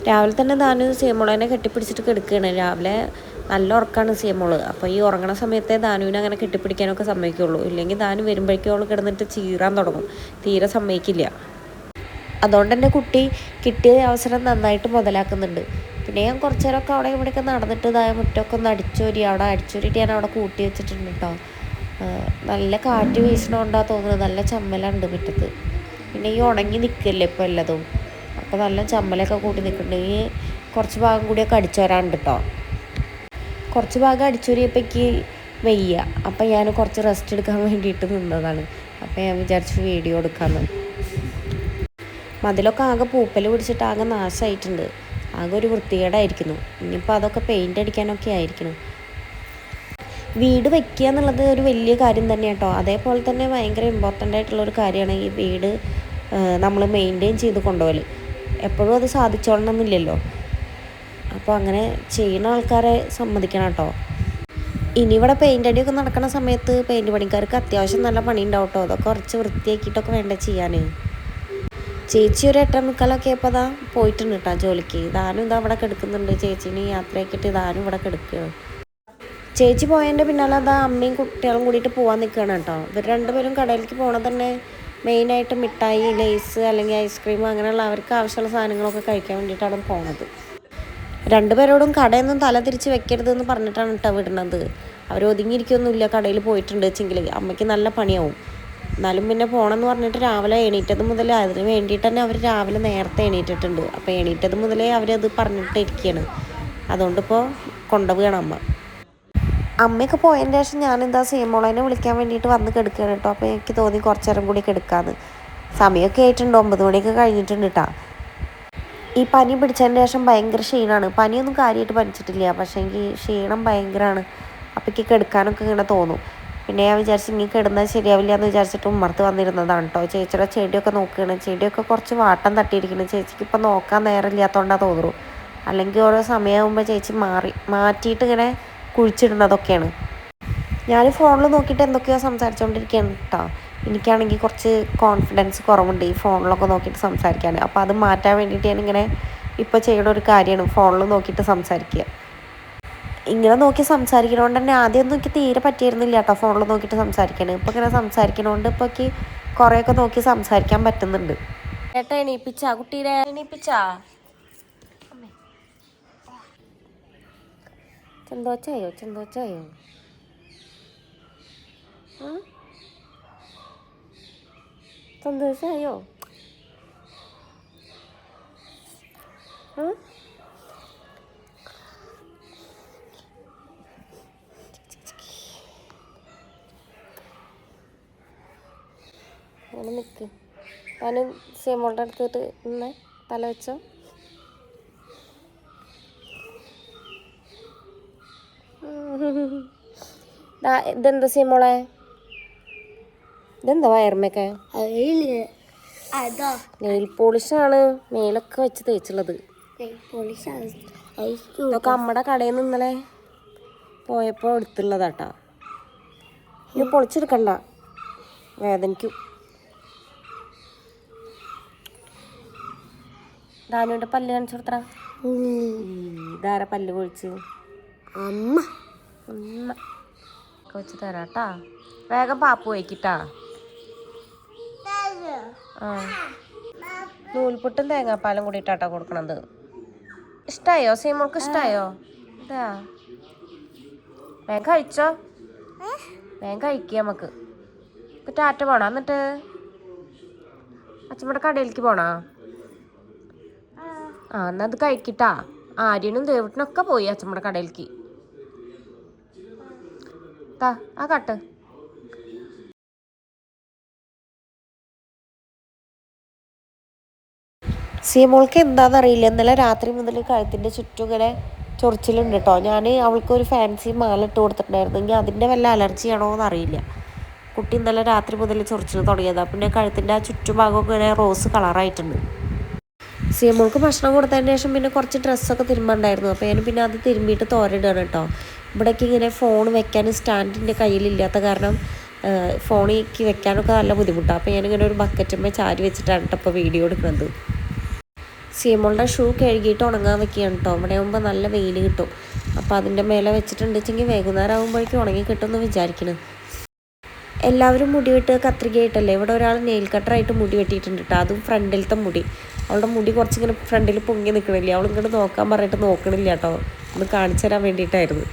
രാവിലെ തന്നെ ദാനു സിയമോളേനെ കെട്ടിപ്പിടിച്ചിട്ട് കിടക്കുകയാണ്. രാവിലെ നല്ല ഉറക്കമാണ് സിയമോള്. അപ്പോൾ ഈ ഉറങ്ങണ സമയത്തെ ദാനുവിനെ അങ്ങനെ കെട്ടിപ്പിടിക്കാനൊക്കെ സമ്മതിക്കുള്ളൂ. ഇല്ലെങ്കിൽ ദാനു വരുമ്പോഴേക്കും അവൾ കിടന്നിട്ട് ചീറാൻ തുടങ്ങും, തീരെ സമ്മതിക്കില്ല. അതുകൊണ്ട് തന്നെ കുട്ടി കിട്ടിയ അവസരം നന്നായിട്ട് മുതലാക്കുന്നുണ്ട്. പിന്നെ ഞാൻ കുറച്ച് നേരമൊക്കെ അവിടെ ഇവിടെയൊക്കെ നടന്നിട്ട് മുറ്റമൊക്കെ ഒന്ന് അടിച്ചോരിയിട്ട് ഞാൻ അവിടെ കൂട്ടി വെച്ചിട്ടുണ്ട് കേട്ടോ. നല്ല കാറ്റ് വീശണോണ്ടാണ് തോന്നുന്നത്, നല്ല ചമ്മലുണ്ട് മുറ്റത്ത്. പിന്നെ ഈ ഉണങ്ങി നിൽക്കില്ലേ ഇപ്പോൾ എല്ലതും, അപ്പോൾ നല്ല ചമ്മലൊക്കെ കൂട്ടി നിൽക്കുന്നുണ്ട്. ഈ കുറച്ച് ഭാഗം കൂടിയൊക്കെ അടിച്ചു വരാനുണ്ട് കേട്ടോ. കുറച്ച് ഭാഗം അടിച്ചൊരിയപ്പോഴേക്ക് വയ്യ, അപ്പം ഞാൻ കുറച്ച് റെസ്റ്റ് എടുക്കാൻ വേണ്ടിയിട്ട് നിന്നതാണ്. അപ്പം ഞാൻ വിചാരിച്ചു വീഡിയോ എടുക്കാമെന്ന്. മതിലൊക്കെ ആകെ പൂപ്പൽ പിടിച്ചിട്ട് ആകെ നാശമായിട്ടുണ്ട്, ആകെ ഒരു വൃത്തികേടായിരിക്കുന്നു. ഇനിയിപ്പോൾ അതൊക്കെ പെയിൻ്റ് അടിക്കാനൊക്കെ ആയിരിക്കണം. വീട് വയ്ക്കുക എന്നുള്ളത് ഒരു വലിയ കാര്യം തന്നെ കേട്ടോ. അതേപോലെ തന്നെ ഭയങ്കര ഇമ്പോർട്ടൻ്റ് ആയിട്ടുള്ളൊരു കാര്യമാണ് ഈ വീട് നമ്മൾ മെയിൻറ്റെയിൻ ചെയ്ത് കൊണ്ടുപോകൽ. എപ്പോഴും അത് സാധിച്ചോളണമെന്നില്ലല്ലോ. അപ്പോൾ അങ്ങനെ ചെയ്യുന്ന ആൾക്കാരെ സമ്മതിക്കണം കേട്ടോ. ഇനി ഇവിടെ പെയിൻ്റ് അടിയൊക്കെ നടക്കുന്ന സമയത്ത് പെയിൻറ്റ് പണിക്കാർക്ക് അത്യാവശ്യം നല്ല പണി ഉണ്ടാവും കേട്ടോ. അതൊക്കെ കുറച്ച് വൃത്തിയാക്കിയിട്ടൊക്കെ വേണ്ട ചെയ്യാൻ. ചേച്ചി ഒരു 8:45 ഇപ്പോൾ അതാ പോയിട്ടുണ്ട് കേട്ടോ ജോലിക്ക്. ദാനും ഇതാ ഇവിടെ കിടക്കുന്നുണ്ട്. ചേച്ചീനെ യാത്രയാക്കിയിട്ട് ദാനും ഇവിടെ കിടക്കുകയാണ്. ചേച്ചി പോയതിൻ്റെ പിന്നാലെ അതാ അമ്മയും കുട്ടികളും കൂടിയിട്ട് പോകാൻ നിൽക്കുകയാണ് കേട്ടോ. ഇവർ രണ്ടുപേരും കടയിലേക്ക് പോകണത് തന്നെ മെയിനായിട്ട് മിഠായി, ലേസ് അല്ലെങ്കിൽ ഐസ്ക്രീം അങ്ങനെയുള്ള അവർക്ക് ആവശ്യമുള്ള സാധനങ്ങളൊക്കെ കഴിക്കാൻ വേണ്ടിയിട്ടാണ് പോണത്. രണ്ടുപേരോടും കടയൊന്നും തല തിരിച്ച് വെക്കരുതെന്ന് പറഞ്ഞിട്ടാണ് കേട്ടോ വിടുന്നത്. അവർ ഒതുങ്ങിയിരിക്കൊന്നുമില്ല, കടയിൽ പോയിട്ടുണ്ട് വെച്ചെങ്കിൽ അമ്മയ്ക്ക് നല്ല പണിയാവും. എന്നാലും പിന്നെ പോകണമെന്ന് പറഞ്ഞിട്ട് രാവിലെ എണീറ്റത് മുതൽ അതിന് വേണ്ടിയിട്ട് തന്നെ അവർ രാവിലെ നേരത്തെ എണീറ്റിട്ടുണ്ട്. അപ്പോൾ എണീറ്റത് മുതലേ അവരത് പറഞ്ഞിട്ട് ഇരിക്കുകയാണ്. അതുകൊണ്ടിപ്പോൾ കൊണ്ടുപോവുകയാണ് അമ്മ. അമ്മയൊക്കെ പോയതിന് ശേഷം ഞാനെന്താ സിയമോളേനെ വിളിക്കാൻ വേണ്ടിയിട്ട് വന്ന് കിടക്കുകയാണ് കേട്ടോ. അപ്പോൾ എനിക്ക് തോന്നി കുറച്ച് നേരം കൂടി കിടക്കാമെന്ന്. സമയമൊക്കെ ആയിട്ടുണ്ട്, 9 മണിയൊക്കെ കഴിഞ്ഞിട്ടുണ്ട് കേട്ടോ. ഈ പനി പിടിച്ചതിന് ശേഷം ഭയങ്കര ക്ഷീണമാണ്. പനിയൊന്നും കാര്യമായിട്ട് പനിച്ചിട്ടില്ല, പക്ഷേ എനിക്ക് ക്ഷീണം ഭയങ്കരമാണ്. അപ്പോൾ എനിക്ക് കിടക്കാനൊക്കെ ഇങ്ങനെ തോന്നും. പിന്നെ ഞാൻ വിചാരിച്ചു ഇനി കിടന്നാൽ ശരിയാവില്ല എന്ന് വിചാരിച്ചിട്ട് ഉമ്മർത്ത് വന്നിരുന്നതാണ് കേട്ടോ. ചേച്ചിയുടെ ചെടിയൊക്കെ നോക്കുകയാണ്. ചെടിയൊക്കെ കുറച്ച് വാട്ടം തട്ടിയിരിക്കണം. ചേച്ചിക്ക് ഇപ്പോൾ നോക്കാൻ നേരമില്ലാത്തതുകൊണ്ടാണ് തോന്നുന്നു. അല്ലെങ്കിൽ ഓരോ സമയമാകുമ്പോൾ ചേച്ചി മാറ്റിയിട്ട് ഇങ്ങനെ കുഴിച്ചിടുന്നതൊക്കെയാണ്. ഞാൻ ഫോണിൽ നോക്കിയിട്ട് എന്തൊക്കെയോ സംസാരിച്ചുകൊണ്ടിരിക്കുകയാണ് കേട്ടോ. എനിക്കാണെങ്കിൽ കുറച്ച് കോൺഫിഡൻസ് കുറവുണ്ട് ഈ ഫോണിലൊക്കെ നോക്കിയിട്ട് സംസാരിക്കാൻ. അപ്പോൾ അത് മാറ്റാൻ വേണ്ടിയിട്ട് ഞാനിങ്ങനെ ഇപ്പോൾ ചെയ്യണ ഒരു കാര്യമാണ് ഫോണിൽ നോക്കിയിട്ട് സംസാരിക്കുക. ഇങ്ങനെ നോക്കി സംസാരിക്കണോണ്ട് തന്നെ ആദ്യമൊന്നും എനിക്ക് തീരെ പറ്റിയിരുന്നില്ല കേട്ടോ ഫോണിൽ നോക്കിയിട്ട് സംസാരിക്കാൻ. ഇപ്പോൾ ഇങ്ങനെ സംസാരിക്കണോണ്ട് ഇപ്പോൾ എനിക്ക് കുറേയൊക്കെ നോക്കി സംസാരിക്കാൻ പറ്റുന്നുണ്ട്. ഏട്ടാ എണീപ്പിച്ചാ കുട്ടീനെ? എണീപ്പിച്ചാ? ചെന്തോച്ചായോ? സന്തോഷമായോ? അങ്ങനെ നിൽക്ക്. ഞാനും സിയമോളുടെ അടുത്തിട്ട് ഇന്ന് തല വെച്ചോ. ഇതെന്താ സിയമോളെ? ഇതെന്താ വയർമൊക്കെ? നെയിൽ പോളിഷാണ് മേലൊക്കെ വെച്ച് തേച്ചുള്ളത്. ഇതൊക്കെ അമ്മയുടെ കടയിൽ നിന്ന് ഇന്നലെ പോയപ്പോൾ എടുത്തുള്ളതാട്ടാ. ഇത് പൊളിച്ചെടുക്കണ്ട, വേദനിക്കും. ദാനുവിൻ്റെ പല്ല് കാണിച്ചു കൊടുത്തറ. ഇതാരാ പല്ല് പൊളിച്ച്? അമ്മ വെച്ച് തരാട്ടാ. വേഗം പാപ്പു വയ്ക്കിട്ടാ. ആ നൂൽപുട്ടും തേങ്ങാപ്പാലും കൂടിയിട്ടാട്ടോ കൊടുക്കണത്. ഇഷ്ടായോ സീമോൾക്ക്? ഇഷ്ടായോ? ഇതാ വേഗം കഴിച്ചോ, വേഗം കഴിക്കുക. നമുക്ക് ഇപ്പം ടാറ്റ പോണോ? എന്നിട്ട് അച്ഛമ്മയുടെ കടയിലേക്ക് പോണോ? ആ എന്നാൽ അത് കഴിക്കിട്ടാ. ആര്യനും ദേവട്ടിനൊക്കെ പോയി അച്ഛമ്മയുടെ കടയിലേക്ക്. ആ കട്ട്. സീമോൾക്ക് എന്താണെന്നറിയില്ല, ഇന്നലെ രാത്രി മുതൽ കഴുത്തിൻ്റെ ചുറ്റും ഇങ്ങനെ ചൊറിച്ചിലുണ്ട് കേട്ടോ. ഞാൻ അവൾക്കൊരു ഫാൻസി മാല ഇട്ട് കൊടുത്തിട്ടുണ്ടായിരുന്നു. ഇനി അതിൻ്റെ വല്ല അലർജിയാണോ എന്നറിയില്ല. കുട്ടി ഇന്നലെ രാത്രി മുതൽ ചൊറിച്ചിൽ തുടങ്ങിയതാണ്. പിന്നെ കഴുത്തിൻ്റെ ആ ചുറ്റുഭാഗമൊക്കെ ഇങ്ങനെ റോസ് കളറായിട്ടുണ്ട്. സീമോൾക്ക് ഭക്ഷണം കൊടുത്തതിന് ശേഷം പിന്നെ കുറച്ച് ഡ്രസ്സൊക്കെ തിരുമ്പണ്ടായിരുന്നു. അപ്പോൾ ഞാൻ പിന്നെ അത് തിരുമ്പിയിട്ട് തോരയിടുകയാണ് കേട്ടോ. ഇവിടേക്ക് ഇങ്ങനെ ഫോൺ വെക്കാൻ സ്റ്റാൻഡിൻ്റെ കയ്യിലില്ലാത്ത കാരണം ഫോണിലേക്ക് വെക്കാനൊക്കെ നല്ല ബുദ്ധിമുട്ടാണ്. അപ്പോൾ ഞാനിങ്ങനെ ഒരു ബക്കറ്റുമ്മേ ചാരി വെച്ചിട്ടാണ് കേട്ടോ ഇപ്പോൾ വീഡിയോ എടുക്കുന്നത്. സിയമോളുടെ ഷൂ കഴുകിയിട്ട് ഉണങ്ങാൻ വെക്കുകയാണ് കേട്ടോ. ഇവിടെ ആകുമ്പോൾ നല്ല വെയിൽ കിട്ടും. അപ്പോൾ അതിൻ്റെ മേലെ വെച്ചിട്ടുണ്ടെങ്കിൽ വൈകുന്നേരം ആകുമ്പോഴേക്കും ഉണങ്ങി കിട്ടുമെന്ന് വിചാരിക്കണം. എല്ലാവരും മുടി വെട്ടുക കത്രികയായിട്ടല്ലേ. ഇവിടെ ഒരാൾ നെയിൽ കട്ടറായിട്ട് മുടി വെട്ടിയിട്ടുണ്ട് കേട്ടോ. അതും ഫ്രണ്ടിലത്തെ മുടി. അവളുടെ മുടി കുറച്ചിങ്ങനെ ഫ്രണ്ടിൽ പൊങ്ങി നിൽക്കണില്ല. അവളിങ്ങോട്ട് നോക്കാൻ പറഞ്ഞിട്ട് നോക്കണില്ല കേട്ടോ. ഒന്ന് കാണിച്ചു തരാൻ വേണ്ടിയിട്ടായിരുന്നു.